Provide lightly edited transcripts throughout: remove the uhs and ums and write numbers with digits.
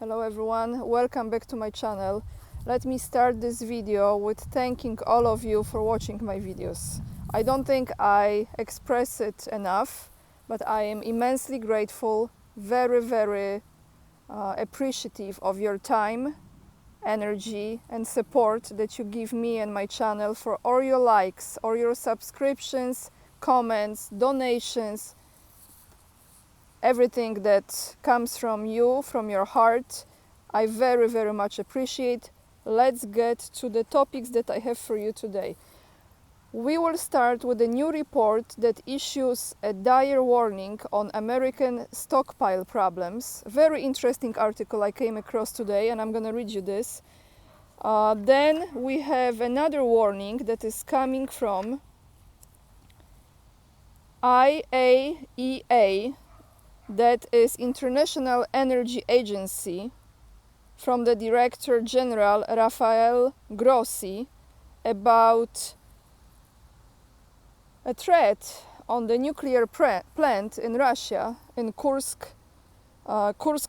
Hello everyone, welcome back to my channel. Let me start this video with thanking all of you for watching my videos. I don't think I express it enough, but I am immensely grateful, very appreciative of your time, energy and support that you give me and my channel, for all your likes, all your subscriptions, comments, donations, everything that comes from you, from your heart. I very much appreciate. Let's get to the topics that I have for you today. We will start with a new report that issues a dire warning on American stockpile problems. Very interesting article I came across today, and I'm going to read you this. Then we have another warning that is coming from IAEA, that is International Energy Agency, from the Director General Rafael Grossi, about a threat on the nuclear plant in Russia, in Kursk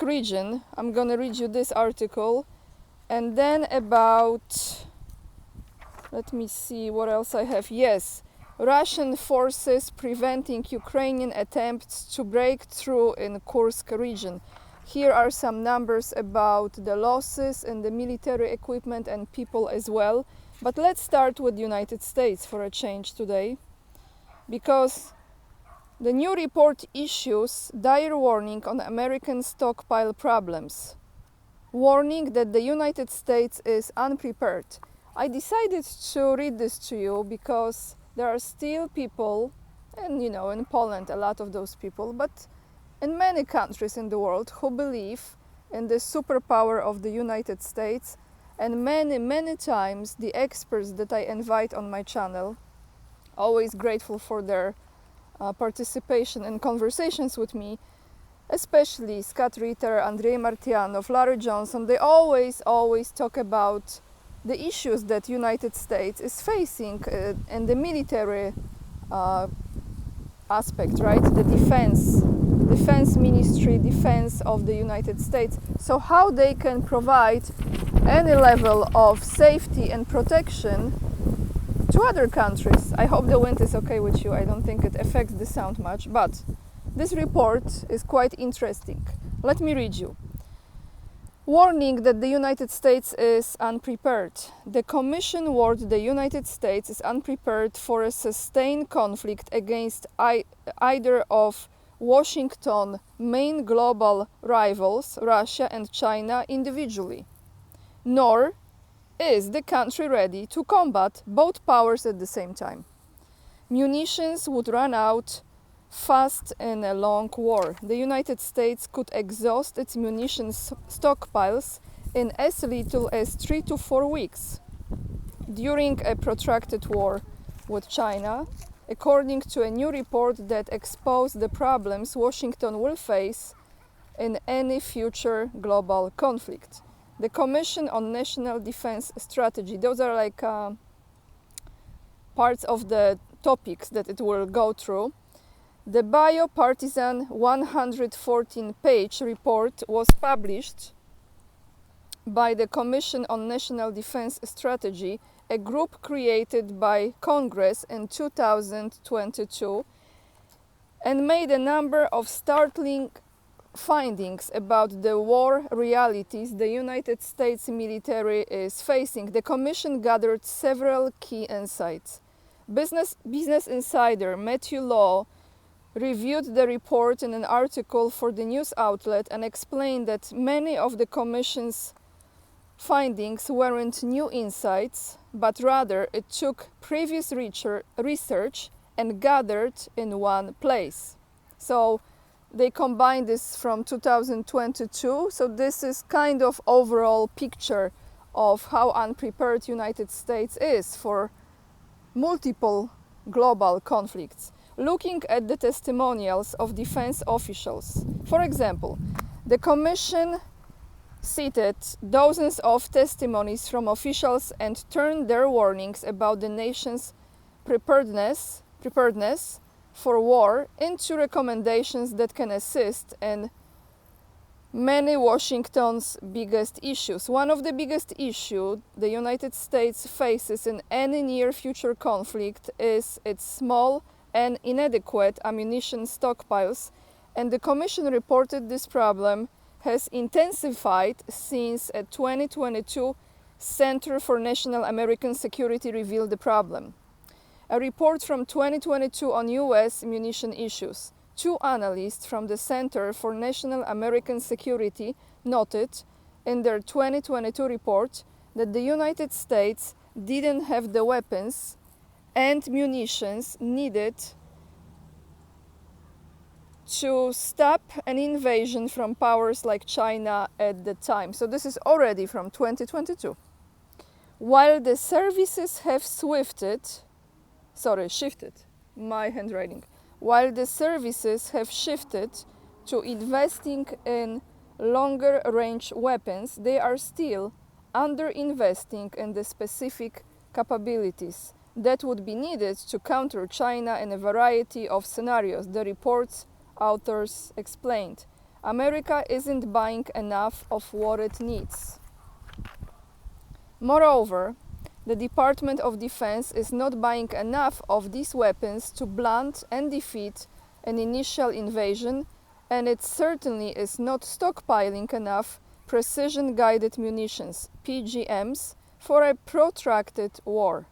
region. I'm gonna read you this article. And then about, let me see what else I have. Yes, Russian forces preventing Ukrainian attempts to break through in Kursk region. Here are some numbers about the losses in the military equipment and people as well. But let's start with the United States for a change today, because the new report issues dire warning on American stockpile problems, warning that the United States is unprepared. I decided to read this to you because there are still people, and in Poland a lot of those people, but in many countries in the world, who believe in the superpower of the United States. And many times the experts that I invite on my channel, always grateful for their participation in conversations with me, especially Scott Ritter, Andrei Martyanov, Larry Johnson, they always talk about the issues that United States is facing in the military aspect, right? The defense ministry, defense of the United States. So how they can provide any level of safety and protection to other countries. I hope the wind is okay with you. I don't think it affects the sound much, but this report is quite interesting. Let me read you. Warning that the United States is unprepared. The Commission warned the United States is unprepared for a sustained conflict against either of Washington's main global rivals, Russia and China, individually. Nor is the country ready to combat both powers at the same time. Munitions would run out fast in a long war. The United States could exhaust its munitions stockpiles in as little as 3 to 4 weeks during a protracted war with China, according to a new report that exposed the problems Washington will face in any future global conflict. The Commission on National Defense Strategy, those are like parts of the topics that it will go through. The bipartisan 114-page report was published by the Commission on National Defense Strategy, a group created by Congress in 2022, and made a number of startling findings about the war realities the United States military is facing. The Commission gathered several key insights. Business Insider Matthew Law reviewed the report in an article for the news outlet and explained that many of the Commission's findings weren't new insights, but rather it took previous research and gathered in one place. So they combined this from 2022, so this is kind of overall picture of how unprepared United States is for multiple global conflicts. Looking at the testimonials of defense officials. For example, the Commission cited dozens of testimonies from officials and turned their warnings about the nation's preparedness for war into recommendations that can assist in many Washington's biggest issues. One of the biggest issues the United States faces in any near future conflict is its small and inadequate ammunition stockpiles, and the Commission reported this problem has intensified since a 2022 Center for National American Security revealed the problem. A report from 2022 on U.S. munition issues. Two analysts from the Center for National American Security noted in their 2022 report that the United States didn't have the weapons and munitions needed to stop an invasion from powers like China at the time. So this is already from 2022. While the services have shifted, my handwriting. While the services have shifted to investing in longer range weapons, they are still under-investing in the specific capabilities that would be needed to counter China in a variety of scenarios, the report's authors explained. America isn't buying enough of what it needs. Moreover, the Department of Defense is not buying enough of these weapons to blunt and defeat an initial invasion, and it certainly is not stockpiling enough precision-guided munitions, PGMs, for a protracted war.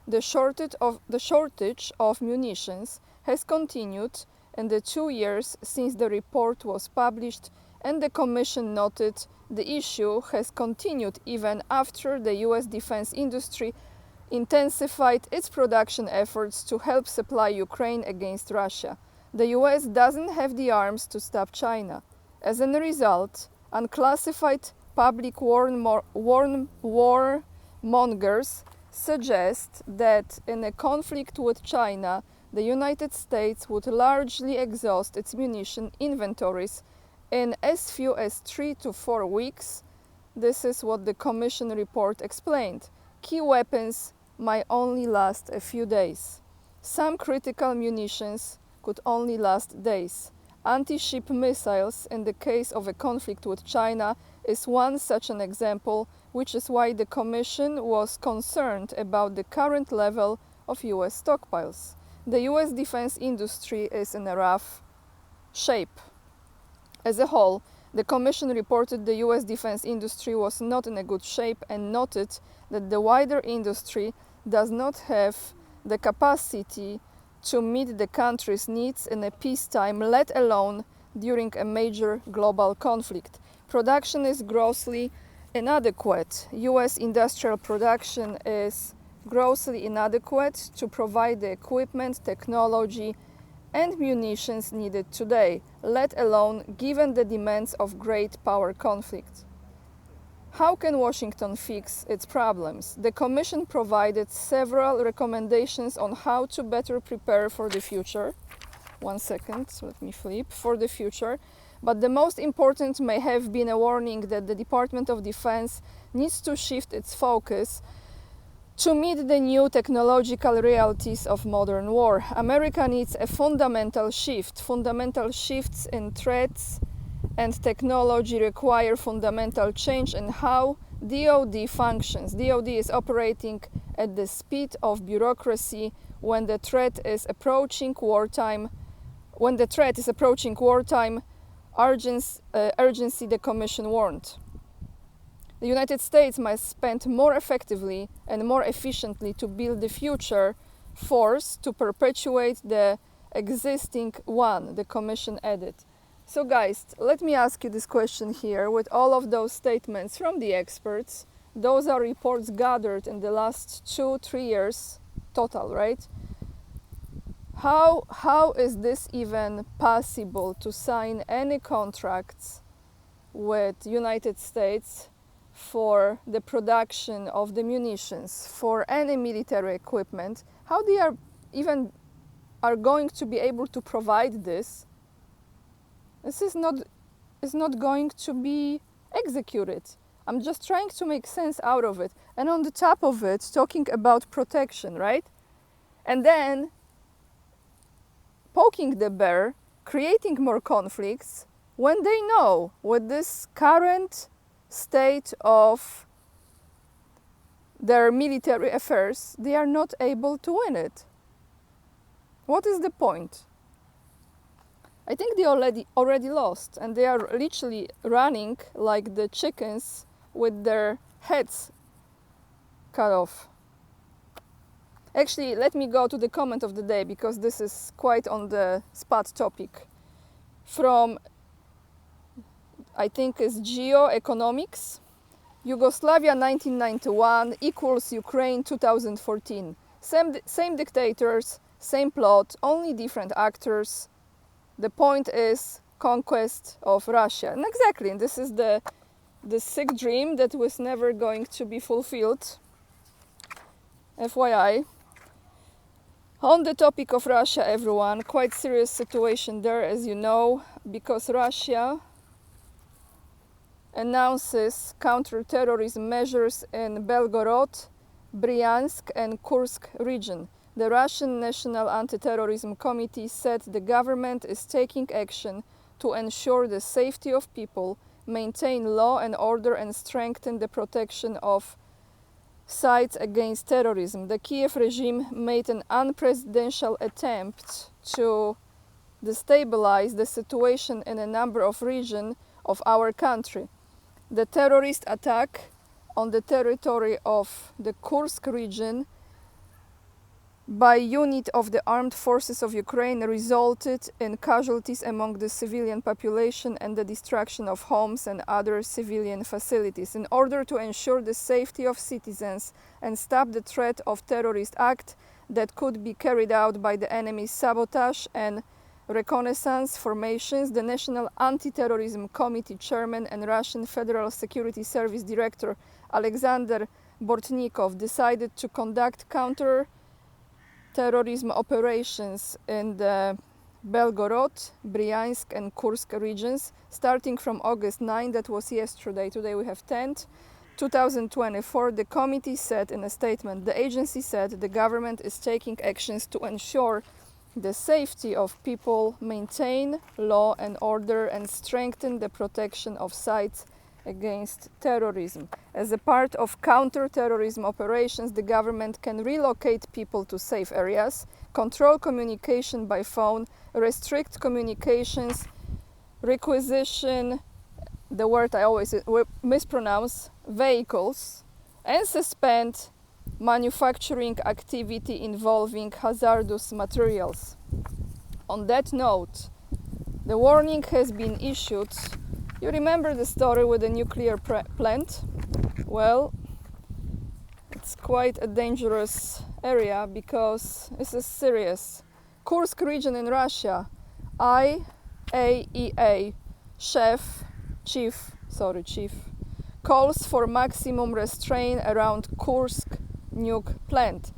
The shortage of munitions has continued in the 2 years since the report was published, and the Commission noted the issue has continued even after the U.S. defense industry intensified its production efforts to help supply Ukraine against Russia. The U.S. doesn't have the arms to stop China. As a result, unclassified public warmongers suggest that in a conflict with China, the United States would largely exhaust its munition inventories in as few as 3 to 4 weeks. This is what the Commission report explained. Key weapons might only last a few days. Some critical munitions could only last days. Anti-ship missiles, in the case of a conflict with China, is one such an example, which is why the Commission was concerned about the current level of US stockpiles. The US defense industry is in a rough shape. As a whole, the Commission reported the US defense industry was not in a good shape and noted that the wider industry does not have the capacity to meet the country's needs in a peacetime, let alone during a major global conflict. Production is grossly inadequate. US industrial production is grossly inadequate to provide the equipment, technology, and munitions needed today, let alone given the demands of great power conflict. How can Washington fix its problems? The Commission provided several recommendations on how to better prepare for the future. For the future. But the most important may have been a warning that the Department of Defense needs to shift its focus to meet the new technological realities of modern war. America needs a fundamental shift. Fundamental shifts in threats and technology require fundamental change in how DoD functions. DoD is operating at the speed of bureaucracy when the threat is approaching wartime. Urgency, the Commission warned. The United States must spend more effectively and more efficiently to build the future force to perpetuate the existing one, the Commission added. So guys, let me ask you this question here with all of those statements from the experts. Those are reports gathered in the last 2-3 years total, right? How is this even possible to sign any contracts with United States for the production of the munitions, for any military equipment? How they are going to be able to provide this? This is not going to be executed. I'm just trying to make sense out of it. And on the top of it, talking about protection, right? And then poking the bear, creating more conflicts, when they know with this current state of their military affairs, they are not able to win it. What is the point? I think they already lost, and they are literally running like the chickens with their heads cut off. Actually, let me go to the comment of the day, because this is quite on the spot topic. From, I think it's Geoeconomics, Yugoslavia 1991 equals Ukraine 2014. Same dictators, same plot, only different actors. The point is conquest of Russia. And exactly, and this is the sick dream that was never going to be fulfilled. FYI. On the topic of Russia, everyone, quite serious situation there, as you know, because Russia announces counter-terrorism measures in Belgorod, Bryansk and Kursk region. The Russian National Anti-Terrorism Committee said the government is taking action to ensure the safety of people, maintain law and order and strengthen the protection of sites against terrorism. The Kiev regime made an unprecedented attempt to destabilize the situation in a number of regions of our country. The terrorist attack on the territory of the Kursk region by unit of the armed forces of Ukraine resulted in casualties among the civilian population and the destruction of homes and other civilian facilities. In order to ensure the safety of citizens and stop the threat of terrorist act that could be carried out by the enemy's sabotage and reconnaissance formations, the National Anti-Terrorism Committee chairman and Russian Federal Security Service director Alexander Bortnikov decided to conduct counter-terrorism operations in the Belgorod, Bryansk and Kursk regions starting from August 9, that was yesterday, today we have 10th, 2024. The committee said in a statement, the agency said the government is taking actions to ensure the safety of people, maintain law and order and strengthen the protection of sites against terrorism. As a part of counter-terrorism operations, the government can relocate people to safe areas, control communication by phone, restrict communications, requisition, the word I always mispronounce, vehicles, and suspend manufacturing activity involving hazardous materials. On that note, the warning has been issued. You remember the story with the nuclear plant? Well, it's quite a dangerous area because this is serious. Kursk region in Russia, IAEA chief, calls for maximum restraint around Kursk nuke plant.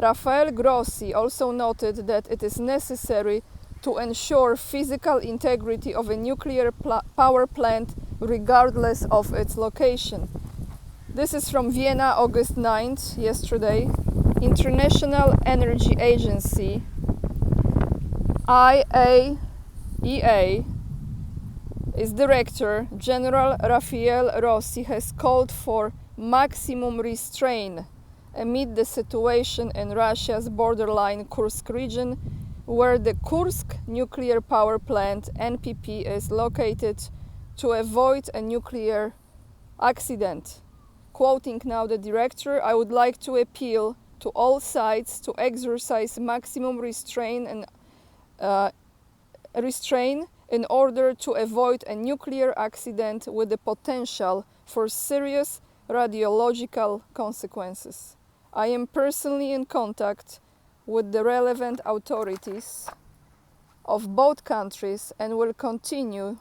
Rafael Grossi also noted that it is necessary to ensure physical integrity of a nuclear power plant regardless of its location. This is from Vienna, August 9th, yesterday. International Energy Agency, IAEA, its director, General Rafael Grossi, has called for maximum restraint amid the situation in Russia's borderline Kursk region, where the Kursk nuclear power plant NPP is located, to avoid a nuclear accident. Quoting now the director, I would like to appeal to all sides to exercise maximum restraint in order to avoid a nuclear accident with the potential for serious radiological consequences. I am personally in contact with the relevant authorities of both countries and will continue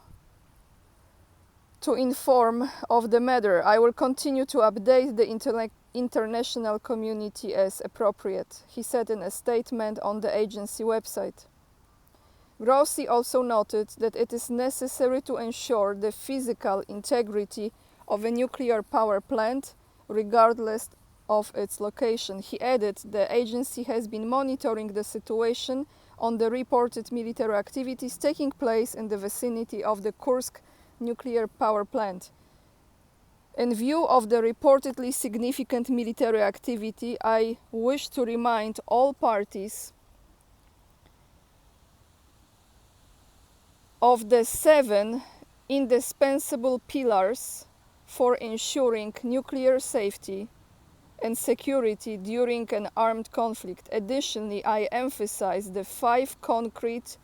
to inform of the matter. I will continue to update the international community as appropriate, he said in a statement on the agency website. Grossi also noted that it is necessary to ensure the physical integrity of a nuclear power plant, regardless of its location. He added the agency has been monitoring the situation on the reported military activities taking place in the vicinity of the Kursk nuclear power plant. In view of the reportedly significant military activity, I wish to remind all parties of the 7 indispensable pillars for ensuring nuclear safety and security during an armed conflict. Additionally, I emphasize the 5 concrete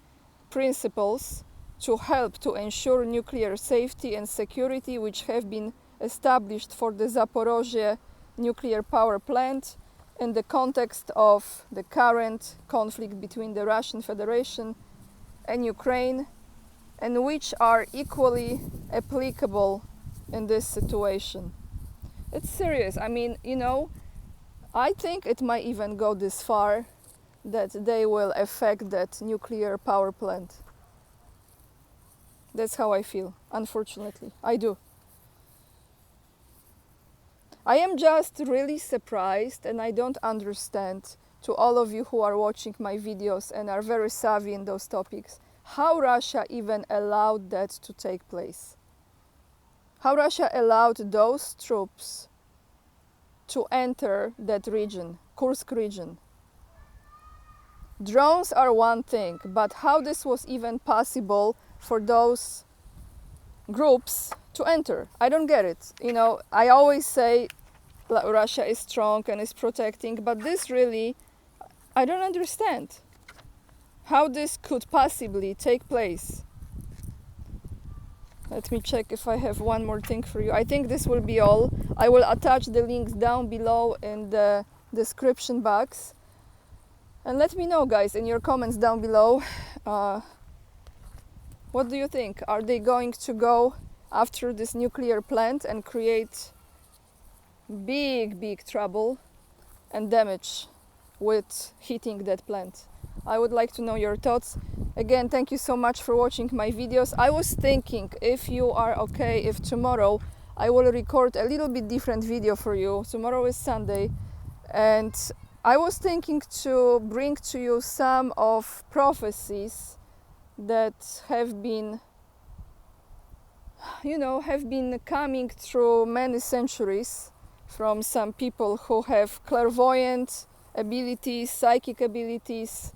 principles to help to ensure nuclear safety and security which have been established for the Zaporozhye nuclear power plant in the context of the current conflict between the Russian Federation and Ukraine, and which are equally applicable in this situation. It's serious. I mean, you know, I think it might even go this far that they will affect that nuclear power plant. That's how I feel, unfortunately. I do. I am just really surprised, and I don't understand, to all of you who are watching my videos and are very savvy in those topics, how Russia even allowed that to take place. How Russia allowed those troops to enter that region, Kursk region. Drones are one thing, but how this was even possible for those groups to enter? I don't get it. You know, I always say Russia is strong and is protecting, but this really, I don't understand how this could possibly take place. Let me check if I have one more thing for you. I think this will be all. I will attach the links down below in the description box. And let me know, guys, in your comments down below, what do you think? Are they going to go after this nuclear plant and create big trouble and damage with hitting that plant? I would like to know your thoughts. Again, thank you so much for watching my videos. I was thinking, if you are okay, if tomorrow I will record a little bit different video for you. Tomorrow is Sunday, and I was thinking to bring to you some of prophecies that have been, you know, have been coming through many centuries from some people who have clairvoyant abilities, psychic abilities,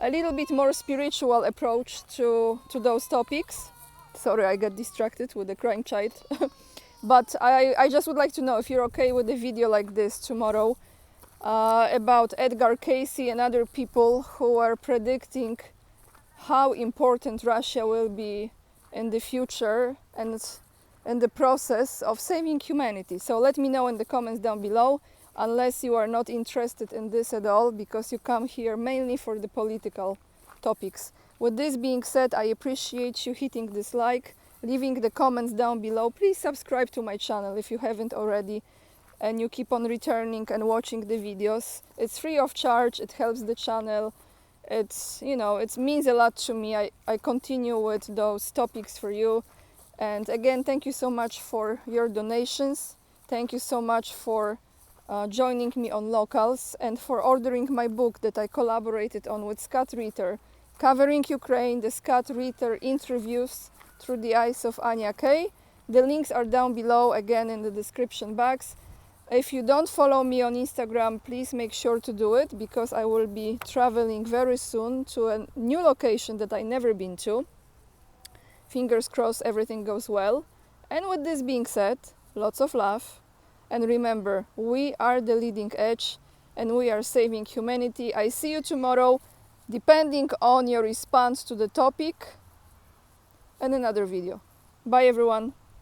a little bit more spiritual approach to those topics. Sorry, I got distracted with the crying child. But I just would like to know if you're okay with a video like this tomorrow about Edgar Cayce and other people who are predicting how important Russia will be in the future and in the process of saving humanity. So let me know in the comments down below, unless you are not interested in this at all, because you come here mainly for the political topics. With this being said, I appreciate you hitting this like, leaving the comments down below. Please subscribe to my channel if you haven't already, and you keep on returning and watching the videos. It's free of charge, it helps the channel. It's, you know, it means a lot to me. I continue with those topics for you. And again, thank you so much for your donations. Thank you so much for joining me on Locals and for ordering my book that I collaborated on with Scott Ritter, covering Ukraine, the Scott Ritter interviews through the eyes of Anya Kay. The links are down below, again in the description box. If you don't follow me on Instagram, please make sure to do it, because I will be traveling very soon to a new location that I've never been to. Fingers crossed everything goes well. And with this being said, lots of love. And remember, we are the leading edge and we are saving humanity. I see you tomorrow, depending on your response to the topic, and another video. Bye everyone.